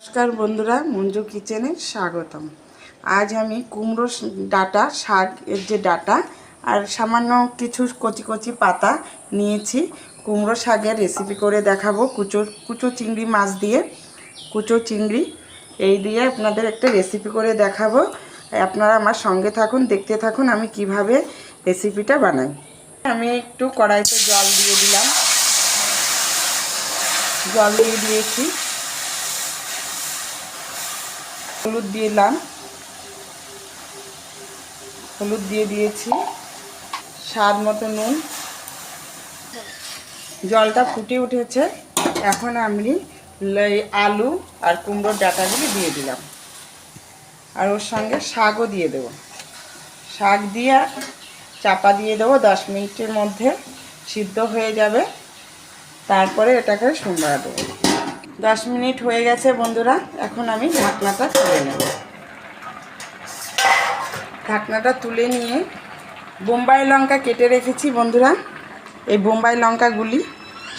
নমস্কার বন্ধুরা, মঞ্জু কিচেনে স্বাগতম। আজ আমি কুমড়ো ডাঁটা শাক এর যে ডাঁটা আর সামান্য কিছু কচি কচি পাতা নিয়েছি, কুমড়ো শাকের রেসিপি করে দেখাবো। কুচো চিংড়ি মাছ দিয়ে, কুচো চিংড়ি এই দিয়ে আপনাদের একটা রেসিপি করে দেখাবো। আপনারা আমার সঙ্গে থাকুন, দেখতে থাকুন আমি কিভাবে রেসিপিটা বানাই। আমি একটু কড়াইতে জল দিয়ে দিলাম, জল দিয়ে দিয়েছি, হলুদ দিলাম, হলুদ দিয়ে দিয়েছি, স্বাদ মতো নুন। জলটা ফুটে উঠেছে, এখন আমি আলু আর কুমড়োর ডাঁটাগুলি দিয়ে দিলাম, আর ওর সঙ্গে শাকও দিয়ে দেবো। শাক দিয়ে চাপা দিয়ে দেবো, 10 মিনিটের মধ্যে সিদ্ধ হয়ে যাবে। তারপরে এটাকে সোমবার দেবো। 10 মিনিট হয়ে গেছে বন্ধুরা, এখন আমি ঢাকনাটা তুলে নেব। ঢাকনাটা তুলে নিয়ে বোম্বাই লঙ্কা কেটে রেখেছি বন্ধুরা, এই বোম্বাই লঙ্কাগুলি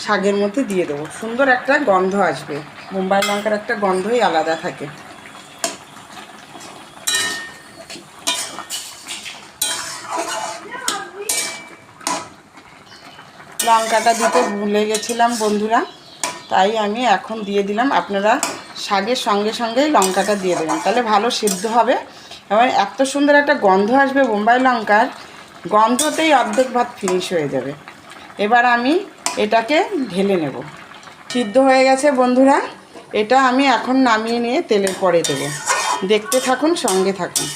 শাকের মধ্যে দিয়ে দেবো। সুন্দর একটা গন্ধ আসবে, বোম্বাই লঙ্কার একটা গন্ধই আলাদা থাকে। লঙ্কাটা দিতে ভুলে গেছিলাম বন্ধুরা, তাই আমি এখন দিয়ে দিলাম। আপনারা শাকের সঙ্গে সঙ্গেই লঙ্কাটা দিয়ে দেবেন, তাহলে ভালো সিদ্ধ হবে। এবার এত সুন্দর একটা গন্ধ আসবে, বোম্বাই লঙ্কার গন্ধতেই অর্ধেক ভাত ফিনিশ হয়ে যাবে। এবার আমি এটাকে ঢেলে নেব। সিদ্ধ হয়ে গেছে বন্ধুরা, এটা আমি এখন নামিয়ে নিয়ে তেলের পরে দেবো। দেখতে থাকুন, সঙ্গে থাকুন।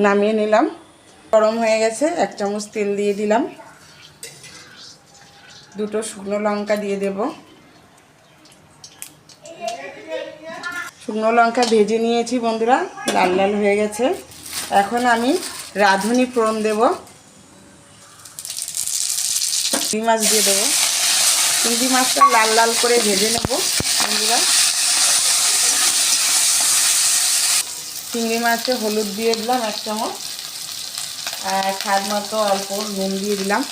নামিয়ে নিলাম, গরম হয়ে গেছে, 1 চামচ তেল দিয়ে দিলাম, 2টো শুকনো লঙ্কা দিয়ে দেব। শুকনো লঙ্কা ভেজে নিয়েছি বন্ধুরা, লাল লাল হয়ে গেছে। এখন আমি রাঁধুনি ফোড়ন দেব, চিংড়ি মাছ দিয়ে দেবো। চিংড়ি মাছটা লাল লাল করে ভেজে নেব বন্ধুরা। চিংড়ি মাছে হলুদ দিয়ে দিলাম 1 চামচ, আর স্বাদ মতো অল্প নুন দিয়ে দিলাম,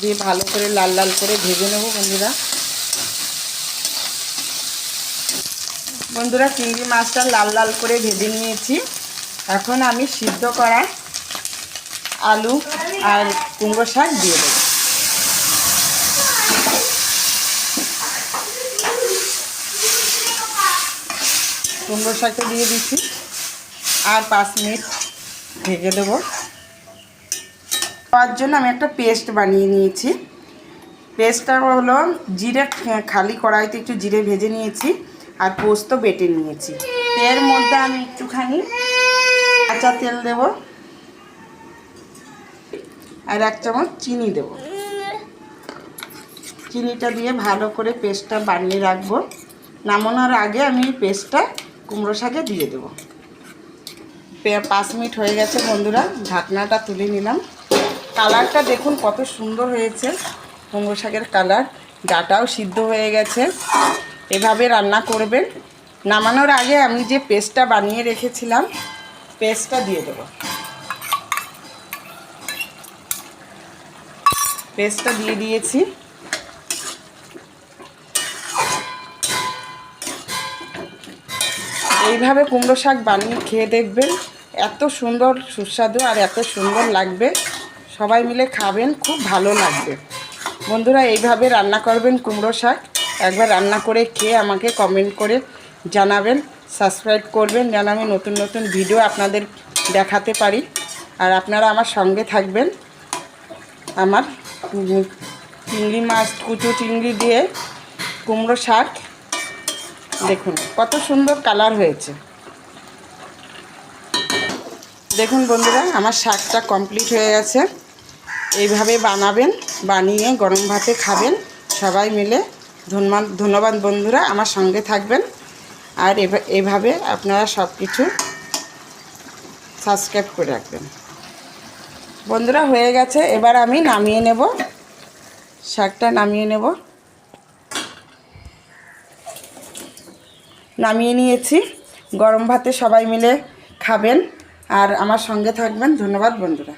দিয়ে ভালো করে লাল লাল করে ভেজে নেব বন্ধুরা। বন্ধুরা চিংড়ি মাছটা লাল লাল করে ভেজে নিয়েছি। এখন আমি সিদ্ধ করা আলু আর কুমড়ো শাক দিয়ে দেব। কুমড়ো শাকটা দিয়ে দিচ্ছি, আর 5 মিনিট ঢেকে দেবো। তার জন্য আমি একটা পেস্ট বানিয়ে নিয়েছি। পেস্টটা হলো জিরে, খালি কড়াইতে একটু জিরে ভেজে নিয়েছি, আর পোস্ত বেটে নিয়েছি। এর মধ্যে আমি একটুখানি কাঁচা তেল দেব, আর 1 চামচ চিনি দেব। চিনিটা দিয়ে ভালো করে পেস্টটা বানিয়ে রাখবো। নামানোর আগে আমি পেস্টটা কুমড়ো শাকে দিয়ে দেবো। 5 মিনিট হয়ে গেছে বন্ধুরা, ঢাকনাটা তুলে নিলাম। কালারটা দেখুন কত সুন্দর হয়েছে, কুমড়ো শাকের কালার। ডাঁটাও সিদ্ধ হয়ে গেছে। এভাবে রান্না করবেন। নামানোর আগে আমি যে পেস্টটা বানিয়ে রেখেছিলাম, পেস্টটা দিয়ে দেবো। পেস্টটা দিয়ে দিয়েছি। এইভাবে কুমড়ো শাক বানিয়ে খেয়ে দেখবেন, এত সুন্দর সুস্বাদু আর এত সুন্দর লাগবে। সবাই মিলে খাবেন, খুব ভালো লাগবে বন্ধুরা। এইভাবে রান্না করবেন কুমড়ো শাক, একবার রান্না করে খেয়ে আমাকে কমেন্ট করে জানাবেন। সাবস্ক্রাইব করবেন যেন আমি নতুন নতুন ভিডিও আপনাদের দেখাতে পারি। আর আপনারা আমার সঙ্গে থাকবেন। আমার চিংড়ি মাছ, কুচো চিংড়ি দিয়ে কুমড়ো শাক দেখুন কত সুন্দর কালার হয়েছে। দেখুন বন্ধুরা, আমার শাকটা কমপ্লিট হয়ে গেছে। এইভাবে বানাবেন, বানিয়ে গরম ভাতে খাবেন সবাই মিলে। ধন্যবাদ বন্ধুরা, আমার সঙ্গে থাকবেন। আর এভাবে আপনারা সব কিছু সাবস্ক্রাইব করে রাখবেন বন্ধুরা। হয়ে গেছে, এবার আমি নামিয়ে নেব, শাকটা নামিয়ে নেব। নামিয়ে নিয়েছি। গরম ভাতে সবাই মিলে খাবেন আর আমার সঙ্গে থাকবেন। ধন্যবাদ বন্ধুরা।